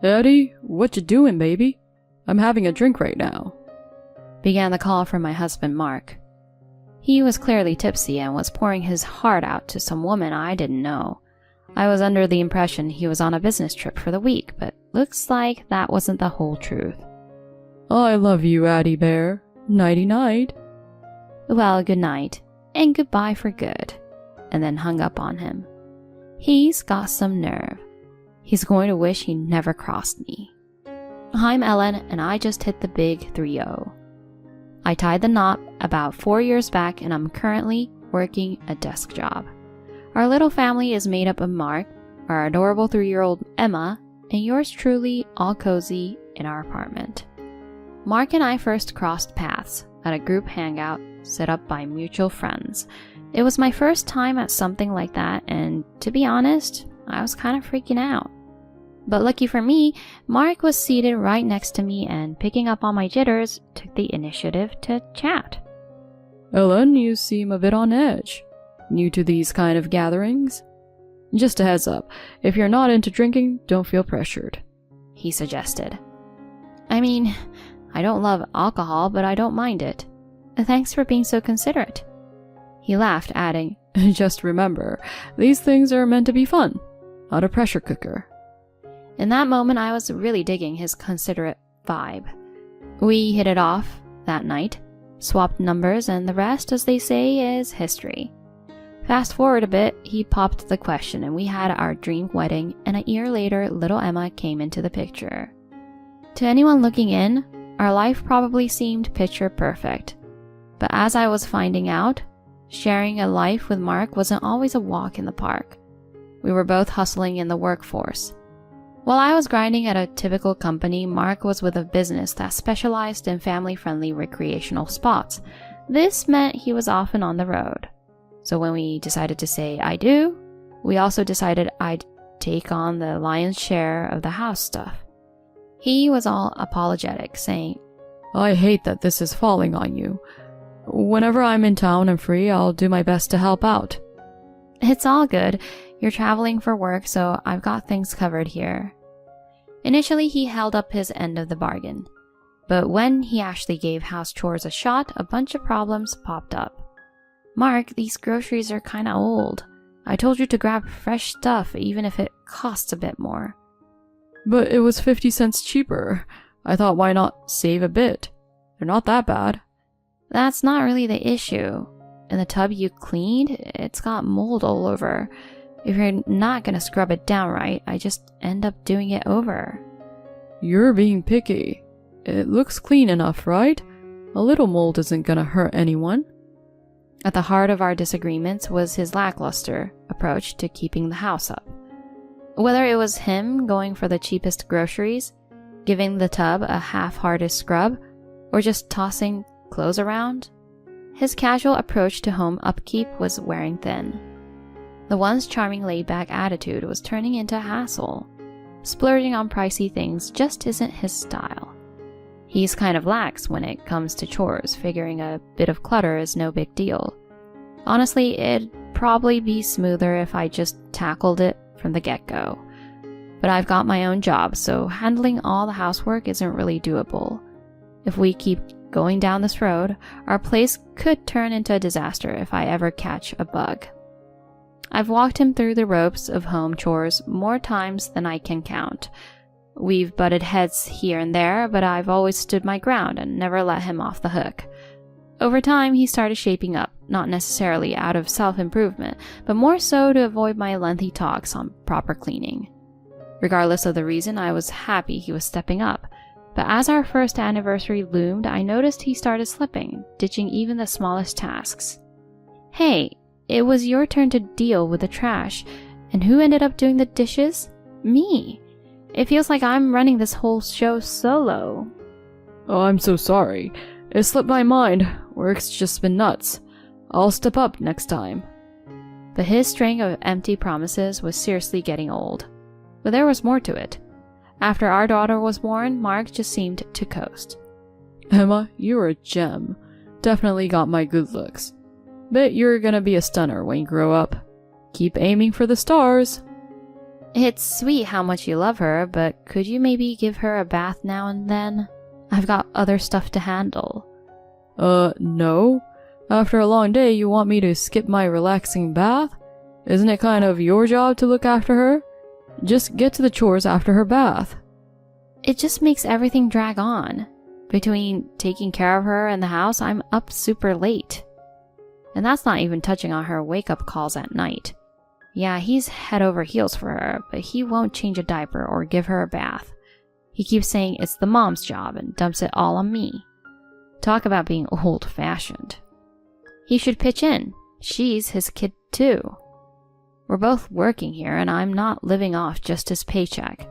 Eddie, what you doing, baby? I'm having a drink right now. Began the call from my husband, Mark. He was clearly tipsy and was pouring his heart out to some woman I didn't know. I was under the impression he was on a business trip for the week, but looks like that wasn't the whole truth. I love you, Addie Bear. Nighty-night. Well, good night, and goodbye for good, and then hung up on him. He's got some nerve. He's going to wish he never crossed me. I'm Ellen, and I just hit the big 3-0. I tied the knot about 4 years back, and I'm currently working a desk job. Our little family is made up of Mark, our adorable 3-year-old Emma, and yours truly, all cozy in our apartment. Mark and I first crossed paths at a group hangout set up by mutual friends. It was my first time at something like that, and to be honest, I was kind of freaking out. But lucky for me, Mark was seated right next to me and, picking up on my jitters, took the initiative to chat. Ellen, you seem a bit on edge. New to these kind of gatherings? Just a heads up, if you're not into drinking, don't feel pressured, he suggested. I mean, I don't love alcohol, but I don't mind it. Thanks for being so considerate. He laughed, adding, Just remember, these things are meant to be fun, not a pressure cooker. In that moment, I was really digging his considerate vibe. We hit it off that night, swapped numbers, and the rest, as they say, is history. Fast forward a bit, he popped the question, and we had our dream wedding, and a year later, little Emma came into the picture. To anyone looking in, our life probably seemed picture perfect. But as I was finding out, sharing a life with Mark wasn't always a walk in the park. We were both hustling in the workforce. While I was grinding at a typical company, Mark was with a business that specialized in family-friendly recreational spots. This meant he was often on the road. So when we decided to say I do, we also decided I'd take on the lion's share of the house stuff. He was all apologetic, saying, I hate that this is falling on you. Whenever I'm in town and free, I'll do my best to help out. It's all good. You're traveling for work, so I've got things covered here. Initially, he held up his end of the bargain. But when he actually gave house chores a shot, a bunch of problems popped up. Mark, these groceries are kinda old. I told you to grab fresh stuff, even if it costs a bit more. But it was 50 cents cheaper. I thought, why not save a bit? They're not that bad. That's not really the issue. In the tub you cleaned, it's got mold all over. If you're not gonna scrub it down right, I just end up doing it over. You're being picky. It looks clean enough, right? A little mold isn't gonna hurt anyone. At the heart of our disagreements was his lackluster approach to keeping the house up. Whether it was him going for the cheapest groceries, giving the tub a half-hearted scrub, or just tossing clothes around, his casual approach to home upkeep was wearing thin. The once charming laid-back attitude was turning into a hassle. Splurging on pricey things just isn't his style. He's kind of lax when it comes to chores, figuring a bit of clutter is no big deal. Honestly, it'd probably be smoother if I just tackled it from the get-go. But I've got my own job, so handling all the housework isn't really doable. If we keep going down this road, our place could turn into a disaster if I ever catch a bug. I've walked him through the ropes of home chores more times than I can count. We've butted heads here and there, but I've always stood my ground and never let him off the hook. Over time, he started shaping up, not necessarily out of self-improvement, but more so to avoid my lengthy talks on proper cleaning. Regardless of the reason, I was happy he was stepping up. But as our first anniversary loomed, I noticed he started slipping, ditching even the smallest tasks. Hey, it was your turn to deal with the trash, and who ended up doing the dishes? Me. It feels like I'm running this whole show solo. Oh, I'm so sorry. It slipped my mind. Work's just been nuts. I'll step up next time. But his string of empty promises was seriously getting old. But there was more to it. After our daughter was born, Mark just seemed to coast. Emma, you're a gem. Definitely got my good looks. Bet you're gonna be a stunner when you grow up. Keep aiming for the stars. It's sweet how much you love her, but could you maybe give her a bath now and then? I've got other stuff to handle. No. After a long day, you want me to skip my relaxing bath? Isn't it kind of your job to look after her? Just get to the chores after her bath. It just makes everything drag on. Between taking care of her and the house, I'm up super late. And that's not even touching on her wake-up calls at night. Yeah, he's head over heels for her, but he won't change a diaper or give her a bath. He keeps saying it's the mom's job and dumps it all on me. Talk about being old-fashioned. He should pitch in. She's his kid too. We're both working here and I'm not living off just his paycheck.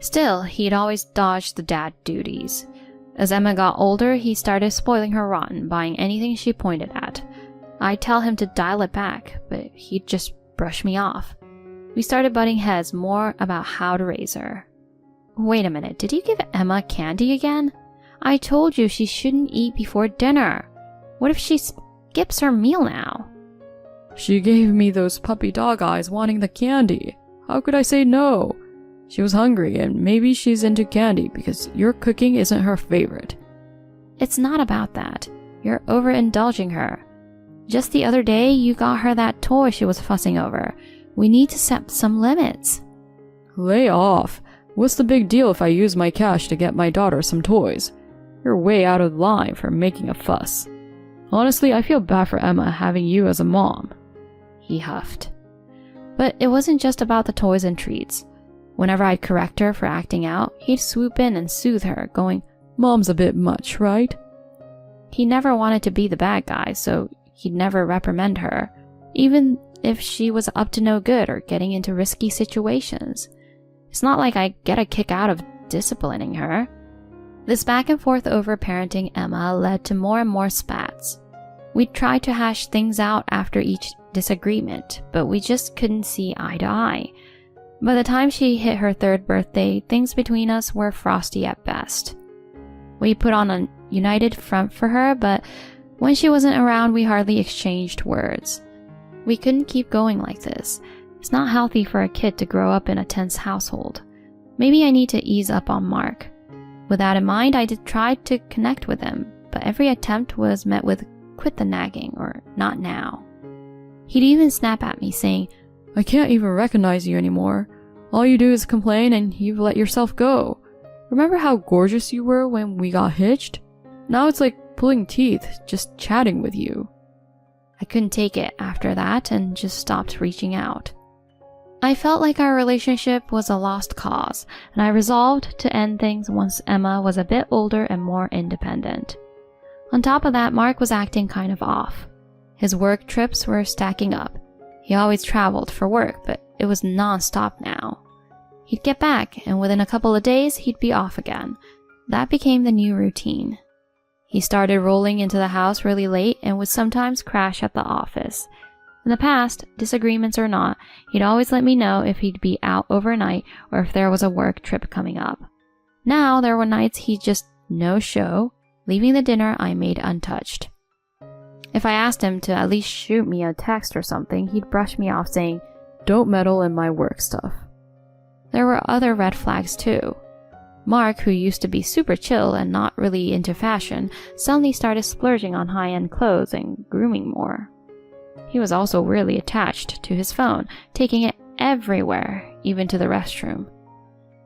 Still, he'd always dodged the dad duties. As Emma got older, he started spoiling her rotten, buying anything she pointed at. I'd tell him to dial it back, but he'd just brush me off. We started butting heads more about how to raise her. Wait a minute, did you give Emma candy again? I told you she shouldn't eat before dinner. What if she skips her meal now? She gave me those puppy dog eyes wanting the candy. How could I say no? She was hungry and maybe she's into candy because your cooking isn't her favorite. It's not about that. You're overindulging her. Just the other day, you got her that toy she was fussing over. We need to set some limits. Lay off. What's the big deal if I use my cash to get my daughter some toys? You're way out of line for making a fuss. Honestly, I feel bad for Emma having you as a mom. He huffed. But it wasn't just about the toys and treats. Whenever I'd correct her for acting out, he'd swoop in and soothe her, going, "Mom's a bit much, right?" He never wanted to be the bad guy, so he'd never reprimand her, even if she was up to no good or getting into risky situations. It's not like I get a kick out of disciplining her. This back and forth over parenting Emma led to more and more spats. We'd try to hash things out after each disagreement, but we just couldn't see eye to eye. By the time she hit her 3rd birthday, things between us were frosty at best. We put on a united front for her, but when she wasn't around, we hardly exchanged words. We couldn't keep going like this. It's not healthy for a kid to grow up in a tense household. Maybe I need to ease up on Mark. With that in mind, I did try to connect with him, but every attempt was met with "quit the nagging" or "not now." He'd even snap at me saying, "I can't even recognize you anymore. All you do is complain and you've let yourself go. Remember how gorgeous you were when we got hitched? Now it's like pulling teeth just chatting with you." I couldn't take it after that and just stopped reaching out. I felt like our relationship was a lost cause, and I resolved to end things once Emma was a bit older and more independent. On top of that, Mark was acting kind of off. His work trips were stacking up. He always traveled for work, but it was non-stop now. He'd get back, and within a couple of days, he'd be off again. That became the new routine. He started rolling into the house really late and would sometimes crash at the office. In the past, disagreements or not, he'd always let me know if he'd be out overnight or if there was a work trip coming up. Now, there were nights he'd just no-show, leaving the dinner I made untouched. If I asked him to at least shoot me a text or something, he'd brush me off saying, "Don't meddle in my work stuff." There were other red flags too. Mark, who used to be super chill and not really into fashion, suddenly started splurging on high-end clothes and grooming more. He was also really attached to his phone, taking it everywhere, even to the restroom.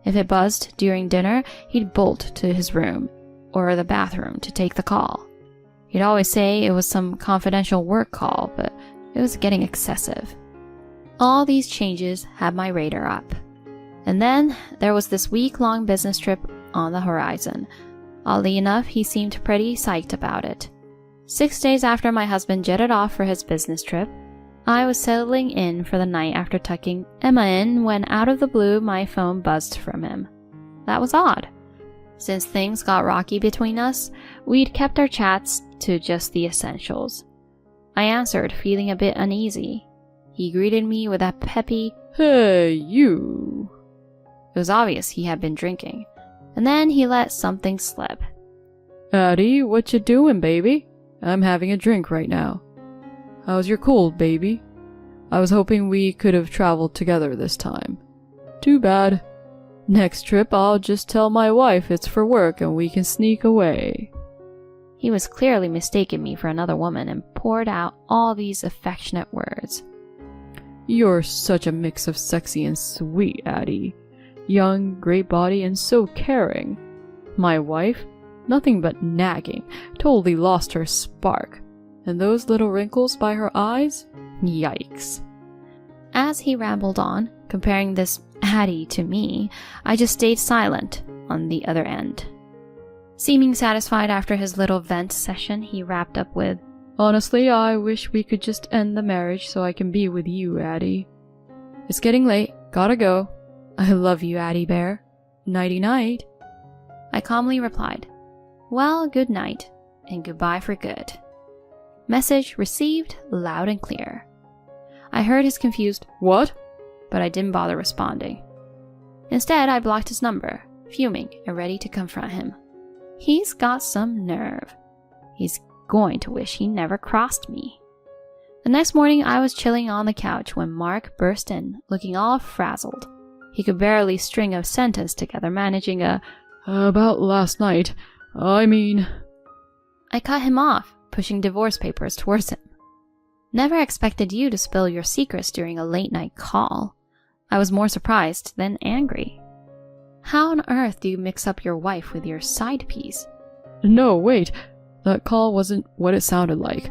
If it buzzed during dinner, he'd bolt to his room or the bathroom to take the call. He'd always say it was some confidential work call, but it was getting excessive. All these changes had my radar up. And then there was this week-long business trip on the horizon. Oddly enough, he seemed pretty psyched about it. 6 days after my husband jetted off for his business trip, I was settling in for the night after tucking Emma in when out of the blue my phone buzzed from him. That was odd. Since things got rocky between us, we'd kept our chats to just the essentials. I answered, feeling a bit uneasy. He greeted me with that peppy, "Hey, you." It was obvious he had been drinking. And then he let something slip. "Addie, what you doing, baby? I'm having a drink right now. How's your cold, baby? I was hoping we could have traveled together this time. Too bad. Next trip, I'll just tell my wife it's for work and we can sneak away. He was clearly mistaking me for another woman and poured out all these affectionate words. You're such a mix of sexy and sweet, Addie. Young, great body, and so caring. My wife? Nothing but nagging. Totally lost her spark. And those little wrinkles by her eyes? Yikes. As he rambled on, comparing this Addie to me, I just stayed silent on the other end. Seeming satisfied after his little vent session, he wrapped up with, Honestly, I wish we could just end the marriage so I can be with you, Addie. It's getting late. Gotta go. I love you, Addie Bear. Nighty-night. I calmly replied, Well, good night, and goodbye for good. Message received loud and clear. I heard his confused, What? But I didn't bother responding. Instead, I blocked his number, fuming and ready to confront him. He's got some nerve. He's going to wish he never crossed me. The next morning, I was chilling on the couch when Mark burst in, looking all frazzled. He could barely string a sentence together, managing about last night. I cut him off, pushing divorce papers towards him. Never expected you to spill your secrets during a late-night call. I was more surprised than angry. How on earth do you mix up your wife with your side piece? No, wait. That call wasn't what it sounded like.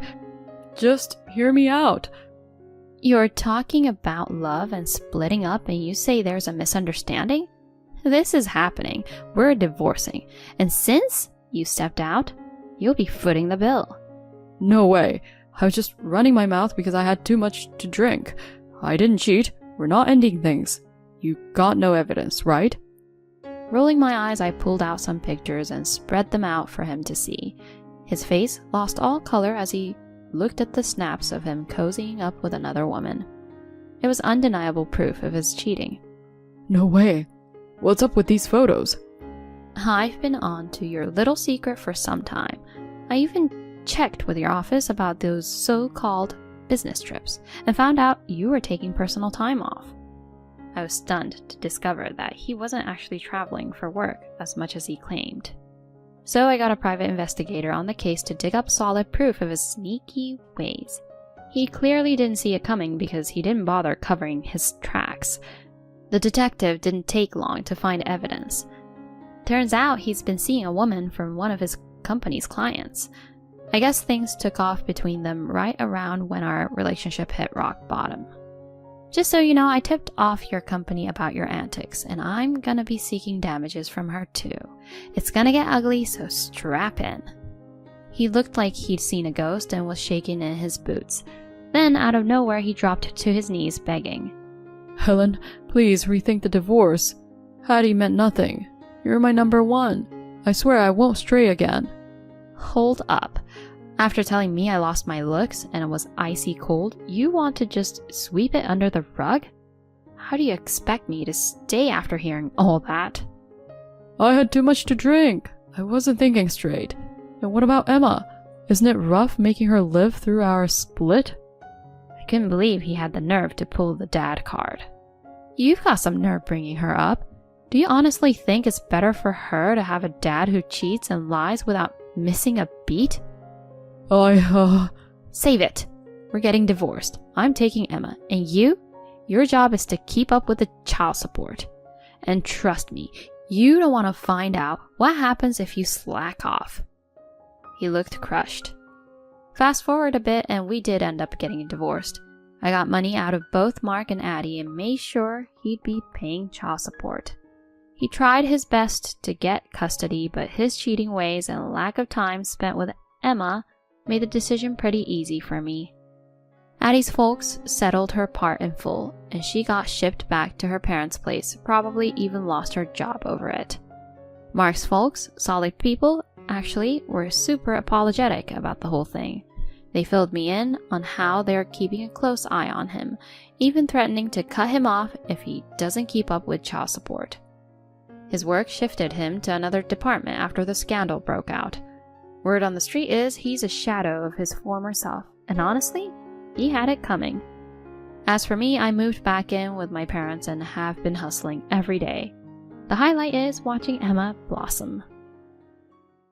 Just hear me out. You're talking about love and splitting up and you say there's a misunderstanding? This is happening. We're divorcing. And since you stepped out, you'll be footing the bill. No way. I was just running my mouth because I had too much to drink. I didn't cheat. We're not ending things. You got no evidence, right? Rolling my eyes, I pulled out some pictures and spread them out for him to see. His face lost all color as he looked at the snaps of him cozying up with another woman. It was undeniable proof of his cheating. No way. What's up with these photos? I've been on to your little secret for some time. I even checked with your office about those so-called business trips and found out you were taking personal time off. I was stunned to discover that he wasn't actually traveling for work as much as he claimed. So I got a private investigator on the case to dig up solid proof of his sneaky ways. He clearly didn't see it coming because he didn't bother covering his tracks. The detective didn't take long to find evidence. Turns out he's been seeing a woman from one of his company's clients. I guess things took off between them right around when our relationship hit rock bottom. Just so you know, I tipped off your company about your antics, and I'm gonna be seeking damages from her too. It's gonna get ugly, so strap in. He looked like he'd seen a ghost and was shaking in his boots. Then, out of nowhere, he dropped to his knees, begging. Helen, please rethink the divorce. Hattie meant nothing. You're my number one. I swear I won't stray again. Hold up. After telling me I lost my looks and it was icy cold, you want to just sweep it under the rug? How do you expect me to stay after hearing all that? I had too much to drink. I wasn't thinking straight. And what about Emma? Isn't it rough making her live through our split? I couldn't believe he had the nerve to pull the dad card. You've got some nerve bringing her up. Do you honestly think it's better for her to have a dad who cheats and lies without missing a beat? Save it. We're getting divorced. I'm taking Emma. And you? Your job is to keep up with the child support. And trust me, you don't want to find out what happens if you slack off. He looked crushed. Fast forward a bit and we did end up getting divorced. I got money out of both Mark and Addie and made sure he'd be paying child support. He tried his best to get custody, but his cheating ways and lack of time spent with Emma made the decision pretty easy for me. Addie's folks settled her part in full, and she got shipped back to her parents' place, probably even lost her job over it. Mark's folks, solid people, actually were super apologetic about the whole thing. They filled me in on how they're keeping a close eye on him, even threatening to cut him off if he doesn't keep up with child support. His work shifted him to another department after the scandal broke out. Word on the street is he's a shadow of his former self, and honestly, he had it coming. As for me, I moved back in with my parents and have been hustling every day. The highlight is watching Emma blossom.